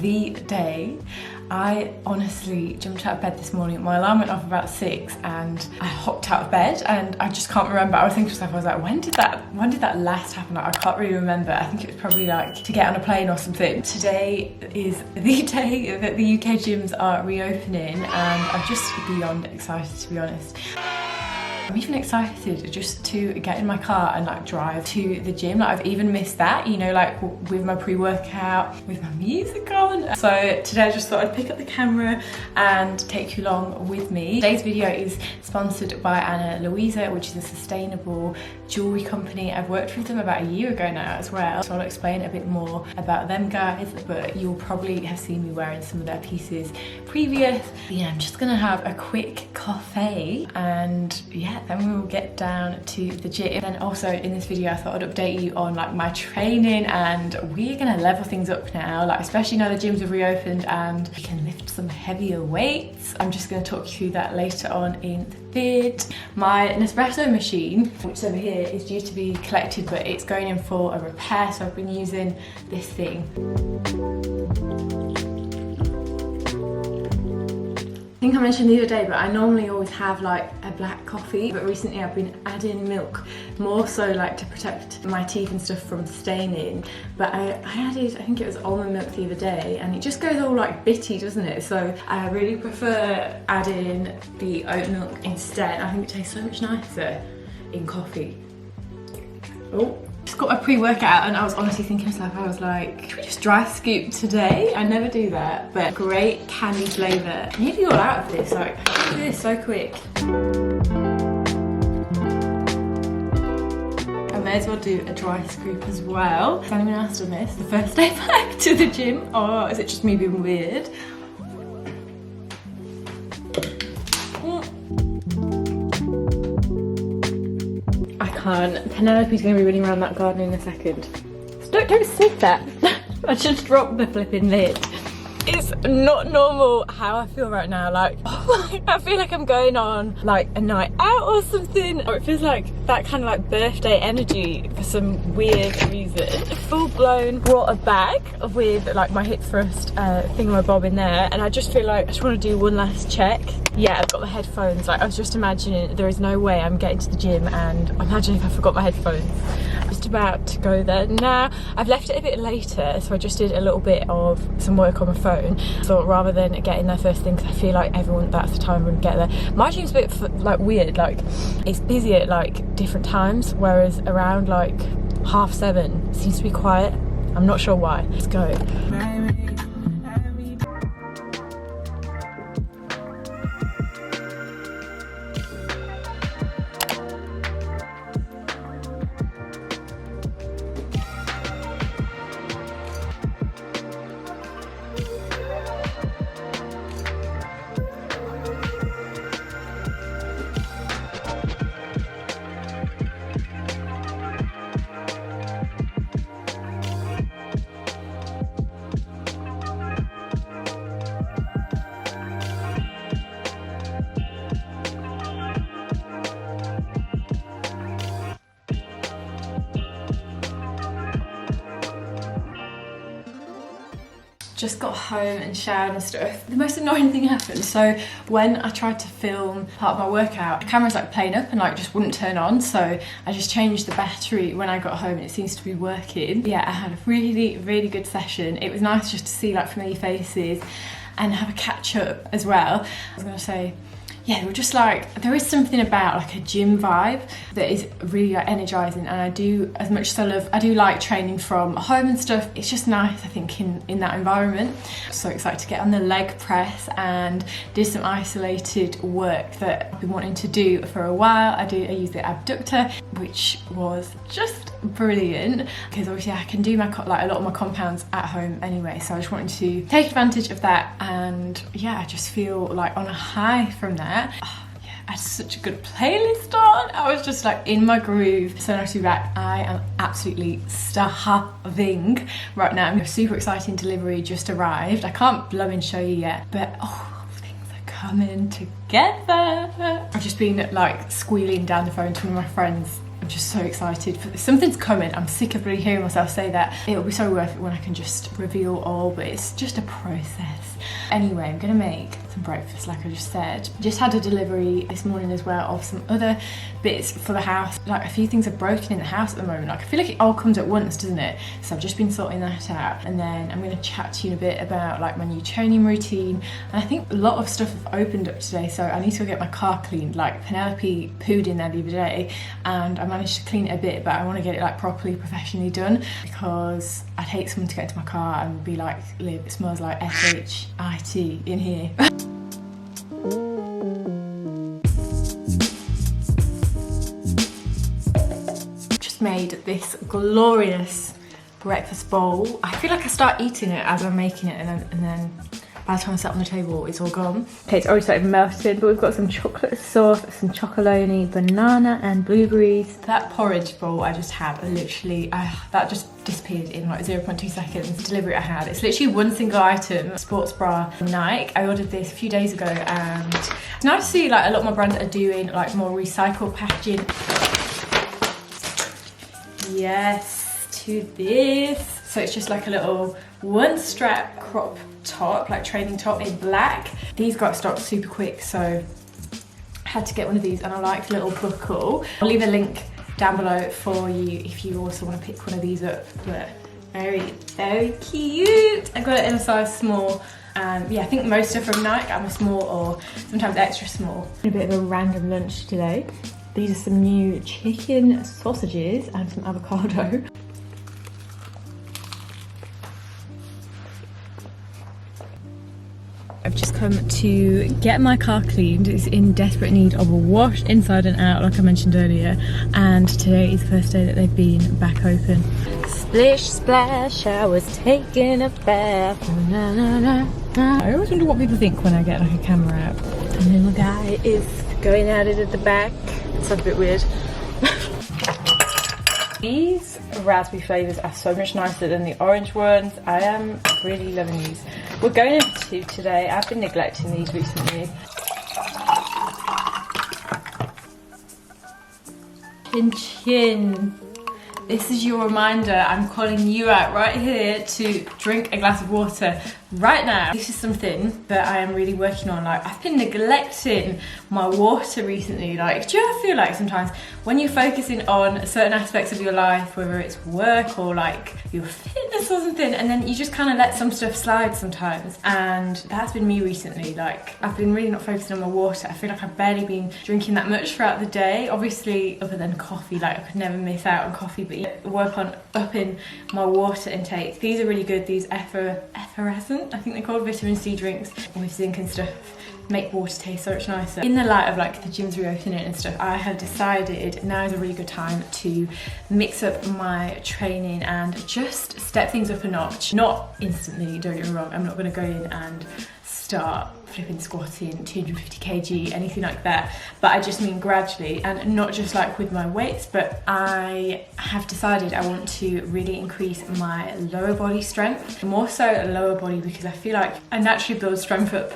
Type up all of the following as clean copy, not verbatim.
the day. I honestly jumped out of bed this morning. My alarm went off about 6 and I hopped out of bed and I just can't remember. I was thinking to myself, I was like, when did that last happen? Like, I can't really remember. I think it was probably like to get on a plane or something. Today is the day that the UK gyms are reopening and I'm just beyond excited, to be honest. I'm even excited just to get in my car and like drive to the gym. Like, I've even missed that, you know, like with my pre-workout, with my music on. So today I just thought I'd pick up the camera and take you along with me. Today's video is sponsored by Luisa, which is a sustainable jewellery company. I've worked with them about a year ago now as well, so I'll explain a bit more about them, guys, but you'll probably have seen me wearing some of their pieces previous. But yeah, I'm just gonna have a quick coffee and yeah, then we will get down to the gym. And also in this video I thought I'd update you on like my training, and we're gonna level things up now, like especially now the gyms have reopened and we can lift some heavier weights. I'm just gonna talk you through that later on in the vid. My Nespresso machine, which is over here, is due to be collected, but it's going in for a repair, so I've been using this thing. I think I mentioned the other day, but I normally always have like a black coffee, but recently I've been adding milk, more so like to protect my teeth and stuff from staining. But I added, I think it was almond milk the other day, and it just goes all like bitty, doesn't it? So I really prefer adding the oat milk instead. I think it tastes so much nicer in coffee. Oh. Just got my pre-workout and I was honestly thinking to myself, I was like, should we just dry scoop today? I never do that, but great candy flavour. I'm nearly all out of this, like, I can do this so quick. I may as well do a dry scoop as well. Has anyone else done this? The first day back to the gym, or is it just me being weird? Penelope's going to be running around that garden in a second. So don't sit that. I just dropped the flipping lid. It's not normal how I feel right now. Like, I feel like I'm going on like a night out or something. Or it feels like that kind of like birthday energy for some weird reason. Full blown brought a bag with like my hip thrust thingamabob in there, and I just feel like I just want to do one last check. Yeah, I've got the headphones. Like, I was just imagining there is no way I'm getting to the gym and imagine if I forgot my headphones. I'm just about to go there now. I've left it a bit later, so I just did a little bit of some work on my phone. So rather than getting there first thing, because I feel like that's the time I'm gonna get there. My gym's a bit like weird, like it's busy at like different times, whereas around like 7:30 it seems to be quiet. I'm not sure why. Let's go. Just got home and showered and stuff. The most annoying thing happened. So when I tried to film part of my workout, the camera's like playing up and like just wouldn't turn on. So I just changed the battery when I got home and it seems to be working. Yeah, I had a really, really good session. It was nice just to see like familiar faces and have a catch up as well. I was gonna say, yeah, we're just like, there is something about like a gym vibe that is really like energizing, and I do, as much as I do like training from home and stuff, it's just nice, I think, in that environment. So excited to get on the leg press and do some isolated work that I've been wanting to do for a while. I use the abductor, which was just brilliant because obviously I can do my like a lot of my compounds at home anyway, so I just wanted to take advantage of that, and yeah, I just feel like on a high from that. Oh, yeah, I had such a good playlist on. I was just like in my groove. So nice to be back. I am absolutely starving right now. I'm super exciting delivery just arrived. I can't blow and show you yet, but oh, things are coming together. I've just been like squealing down the phone to one of my friends. I'm just so excited. Something's coming. I'm sick of really hearing myself say that. It'll be so worth it when I can just reveal all, but it's just a process. Anyway, I'm gonna make some breakfast like I just said. Just had a delivery this morning as well of some other bits for the house. Like a few things are broken in the house at the moment. Like I feel like it all comes at once, doesn't it? So I've just been sorting that out, and then I'm gonna chat to you in a bit about like my new training routine. And I think a lot of stuff have opened up today, so I need to go get my car cleaned. Like Penelope pooed in there the other day and I managed to clean it a bit, but I want to get it like properly professionally done, because I'd hate someone to get into my car and be like, Liv, it smells like shit in here. Just made this glorious breakfast bowl. I feel like I start eating it as I'm making it, and then by the time I set on the table, it's all gone. Okay, it's already started melting, but we've got some chocolate sauce, some chocolonely, banana and blueberries. That porridge bowl I just had, literally, that just disappeared in like 0.2 seconds. The delivery I had, it's literally one single item, sports bra from Nike. I ordered this a few days ago, and it's nice to see like a lot more brands are doing like more recycled packaging. Yes, to this. So it's just like a little one strap crop top, like training top in black. These got stocked super quick, so I had to get one of these, and I like the little buckle. I'll leave a link down below for you if you also want to pick one of these up. But very, very cute. I got it in a size small. Yeah, I think most are from Nike. I'm a small or sometimes extra small. A bit of a random lunch today. These are some new chicken sausages and some avocado. I've just come to get my car cleaned. It's in desperate need of a wash inside and out, like I mentioned earlier, and today is the first day that they've been back open. Splish splash, I was taking a bath. Na, na, na, na. I always wonder what people think when I get like a camera out. The little guy is going at it at the back. It sounds a bit weird. These raspberry flavours are so much nicer than the orange ones. I am really loving these. We're going into today. I've been neglecting these recently. Chin Chin. This is your reminder. I'm calling you out right here to drink a glass of water right now. This is something that I am really working on. Like, I've been neglecting my water recently. Like, do you ever feel like sometimes when you're focusing on certain aspects of your life, whether it's work or like your fitness or something, and then you just kind of let some stuff slide sometimes? And that's been me recently. Like, I've been really not focusing on my water. I feel like I've barely been drinking that much throughout the day. Obviously, other than coffee, like I could never miss out on coffee, but work on upping my water intake. These are really good. These effervescent, I think they're called, vitamin C drinks with zinc and stuff, make water taste so much nicer. In the light of like the gyms reopening and stuff, I have decided now is a really good time to mix up my training and just step things up a notch. Not instantly, don't get me wrong, I'm not going to go in and start flipping squatting 250 kg, anything like that, but I just mean gradually, and not just like with my weights, but I have decided I want to really increase my lower body strength, more so lower body, because I feel like I naturally build strength up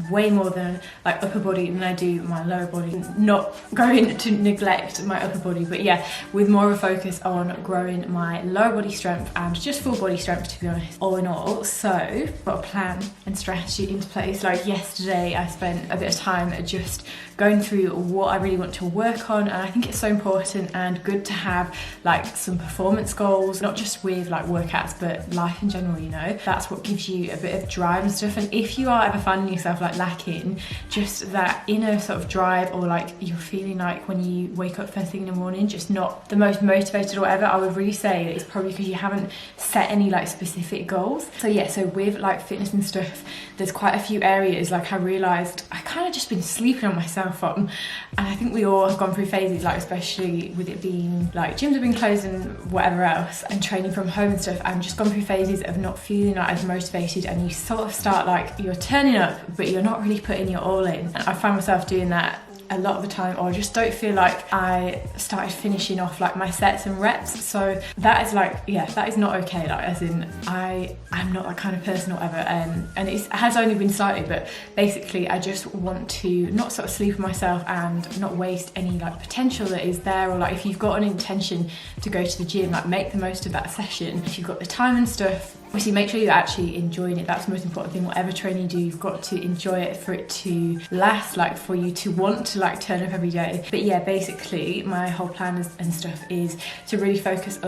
way more than like upper body than I do my lower body. Not going to neglect my upper body, but yeah, with more of a focus on growing my lower body strength and just full body strength, to be honest, all in all. So got a plan and strategy into place. Like yesterday I spent a bit of time just going through what I really want to work on, and I think it's so important and good to have like some performance goals, not just with like workouts but life in general, you know. That's what gives you a bit of drive and stuff, and if you are ever finding yourself like lacking just that inner sort of drive, or like you're feeling like when you wake up first thing in the morning just not the most motivated or whatever, I would really say that it's probably because you haven't set any like specific goals. So yeah, so with like fitness and stuff, there's quite a few areas like I realised I kind of just been sleeping on myself on, and I think we all have gone through phases, like especially with it being like gyms have been closed and whatever else, and training from home and stuff, I've just gone through phases of not feeling like as motivated, and you sort of start like you're turning up but you're not really putting your all in. And I find myself doing that a lot of the time, or I just don't feel like I started finishing off like my sets and reps. So that is like, yeah, that is not okay. Like, as in, I'm not that kind of person or whatever, and it has only been slightly, but basically I just want to not sort of sleep on myself and not waste any like potential that is there. Or like, if you've got an intention to go to the gym, like make the most of that session. If you've got the time and stuff, obviously make sure you're actually enjoying it. That's the most important thing. Whatever training you do, you've got to enjoy it for it to last, like for you to want to like turn up every day. But yeah, basically my whole plan and stuff is to really focus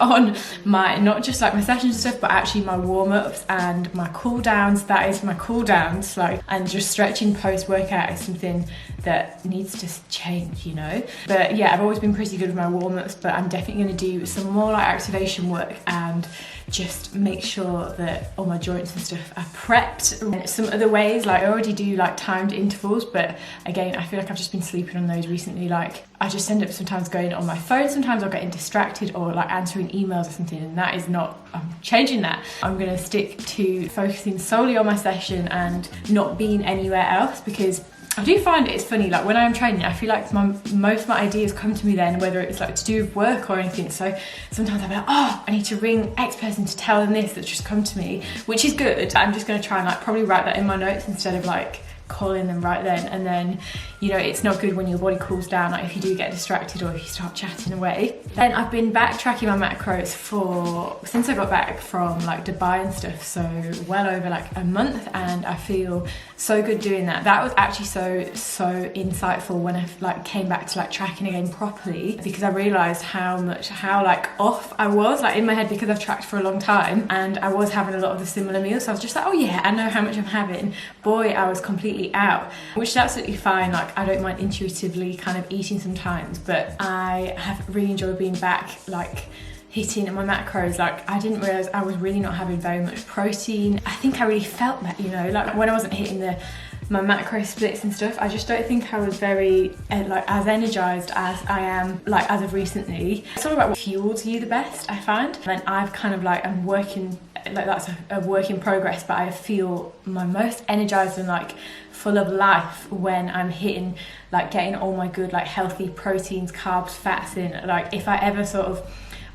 on my, not just like my sessions and stuff, but actually my warm-ups and my cool downs. That is my cool downs, like, and just stretching post-workout is something that needs to change, you know. But yeah, I've always been pretty good with my warm-ups, but I'm definitely going to do some more like activation work and just make sure that all my joints and stuff are prepped. And some other ways, like I already do like timed intervals, but again, I feel like I've just been sleeping on those recently. Like I just end up sometimes going on my phone, sometimes I'll get distracted, or like answering emails or something, and that is not, I'm changing that. I'm going to stick to focusing solely on my session and not being anywhere else, because I do find it's funny, like when I'm training, I feel like most of my ideas come to me then, whether it's like to do with work or anything. So sometimes I'm like, oh, I need to ring X person to tell them this, that's just come to me, which is good. I'm just going to try and like probably write that in my notes instead of like calling them right then. And then, you know, it's not good when your body cools down, like if you do get distracted or if you start chatting away. Then I've been backtracking my macros since I got back from like Dubai and stuff, so well over like a month, and I feel so good doing that. That was actually so insightful when I like came back to like tracking again properly, because I realized how like off I was like in my head, because I've tracked for a long time and I was having a lot of the similar meals. So I was just like, oh yeah, I know how much I'm having. Boy, I was completely out, which is absolutely fine. Like I don't mind intuitively kind of eating sometimes, but I have really enjoyed being back, like hitting my macros. Like I didn't realize I was really not having very much protein. I think I really felt that, you know, like when I wasn't hitting my macro splits and stuff, I just don't think I was very like as energized as I am like as of recently. It's all about what fuels you the best, I find. And I've kind of like, I'm working, like that's a work in progress, but I feel my most energized and like full of life when I'm hitting, like getting all my good like healthy proteins, carbs, fats in. Like if I ever sort of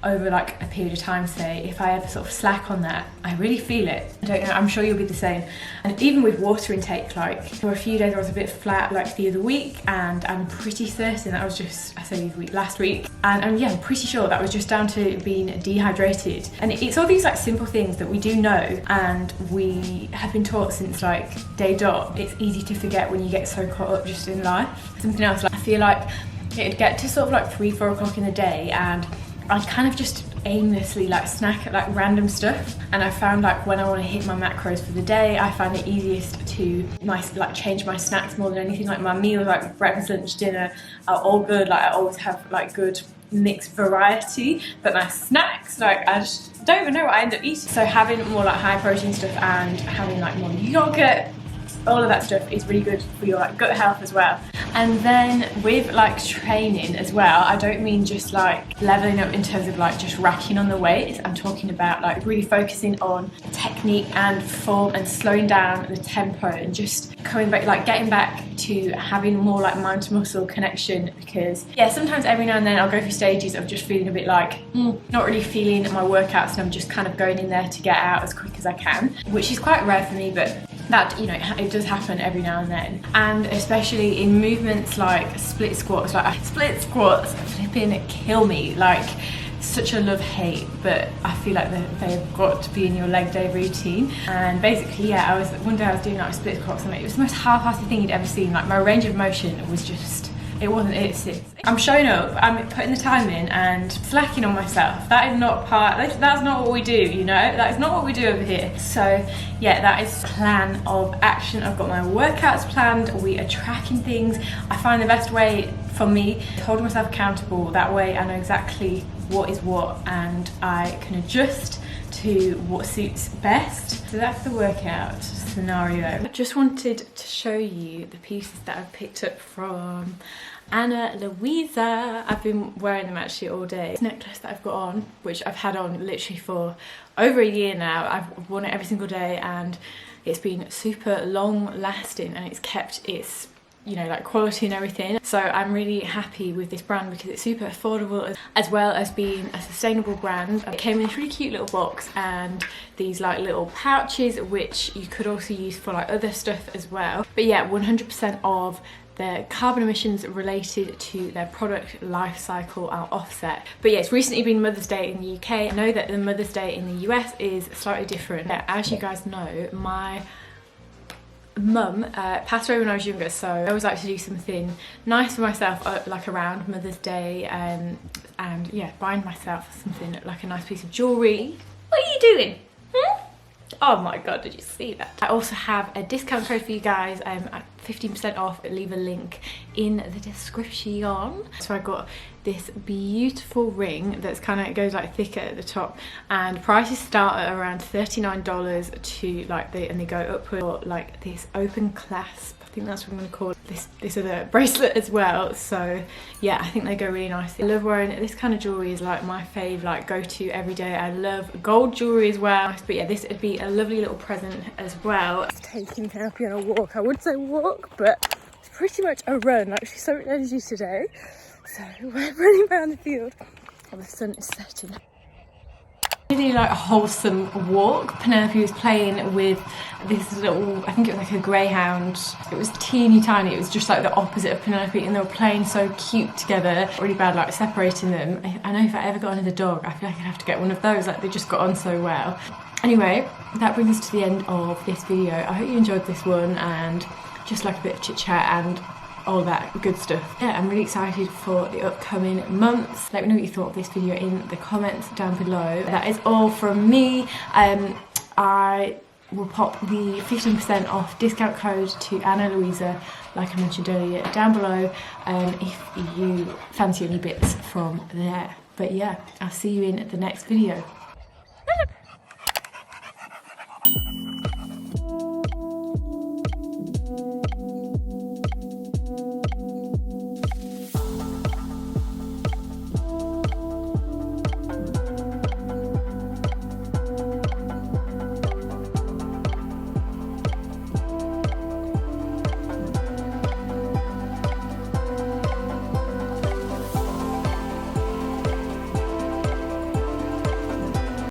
over like a period of time, say, if I ever sort of slack on that, I really feel it. I don't know, I'm sure you'll be the same. And even with water intake, like for a few days I was a bit flat like the other week, and I'm pretty certain that was just, I say the other week, last week, and yeah, I'm pretty sure that was just down to being dehydrated. And it's all these like simple things that we do know and we have been taught since like day dot. It's easy to forget when you get so caught up just in life. Something else, like I feel like it'd get to sort of like 3-4 o'clock in the day and I'd kind of just aimlessly like snack at like random stuff, and I found like when I want to hit my macros for the day, I find it easiest to like change my snacks more than anything. Like my meals, like breakfast, lunch, dinner, are all good. Like I always have like good mixed variety, but my snacks, like I just don't even know what I end up eating. So having more like high protein stuff and having like more yogurt, all of that stuff is really good for your like gut health as well. And then with like training as well, I don't mean just like leveling up in terms of like just racking on the weights. I'm talking about like really focusing on technique and form and slowing down the tempo and just coming back, like getting back to having more like mind to muscle connection. Because yeah, sometimes every now and then I'll go through stages of just feeling a bit like not really feeling my workouts, and I'm just kind of going in there to get out as quick as I can, which is quite rare for me, but that, you know, it does happen every now and then. And especially in movements like split squats, like split squats flipping kill me, like such a love-hate, but I feel like they've got to be in your leg day routine. And basically, yeah, one day I was doing like split squats and it was the most half-hearted thing you'd ever seen. Like my range of motion was just, it wasn't it. I'm showing up, I'm putting the time in and slacking on myself. That is not that's not what we do, you know? That is not what we do over here. So yeah, that is plan of action. I've got my workouts planned, we are tracking things. I find the best way for me is holding myself accountable. That way I know exactly what is what and I can adjust to what suits best. So that's the workout scenario. I just wanted to show you the pieces that I've picked up from Luisa. I've been wearing them actually all day. This necklace that I've got on, which I've had on literally for over a year now. I've worn it every single day and it's been super long lasting and it's kept its you know, like quality and everything. So I'm really happy with this brand because it's super affordable as well as being a sustainable brand. It came in this really cute little box and these like little pouches which you could also use for like other stuff as well. But yeah, 100% of their carbon emissions related to their product life cycle are offset. But yeah, it's recently been Mother's Day in the UK. I know that the Mother's Day in the US is slightly different. As you guys know, my mum passed away when I was younger, so I always like to do something nice for myself like around Mother's Day, and yeah, buying myself something like a nice piece of jewellery. What are you doing? Oh my god, did you see that? I also have a discount code for you guys at 15% off. Leave a link in the description. So I got this beautiful ring that's kind of goes like thicker at the top, and prices start at around $39 to like and they go upward, like this open clasp. I think that's what I'm going to call this other bracelet as well. So yeah, I think they go really nicely. I love wearing this kind of jewellery, is like my fave, like go to every day. I love gold jewellery as well. But yeah, this would be a lovely little present as well. Taking Penelope on a walk. I would say walk, but it's pretty much a run. Like, she's so much energy today. So we're running around the field. Oh, the sun is setting. Really like a wholesome walk. Penelope was playing with this little, I think it was like a greyhound. It was teeny tiny. It was just like the opposite of Penelope, and they were playing so cute together. Really bad like separating them. I know if I ever got another dog, I feel like I'd have to get one of those. Like, they just got on so well. Anyway, that brings us to the end of this video. I hope you enjoyed this one, and just like a bit of chit chat and all that good stuff. Yeah, I'm really excited for the upcoming months. Let me know what you thought of this video in the comments down below. That is all from me. I will pop the 15% off discount code to Anna Luisa, like I mentioned earlier, down below, if you fancy any bits from there. But yeah, I'll see you in the next video.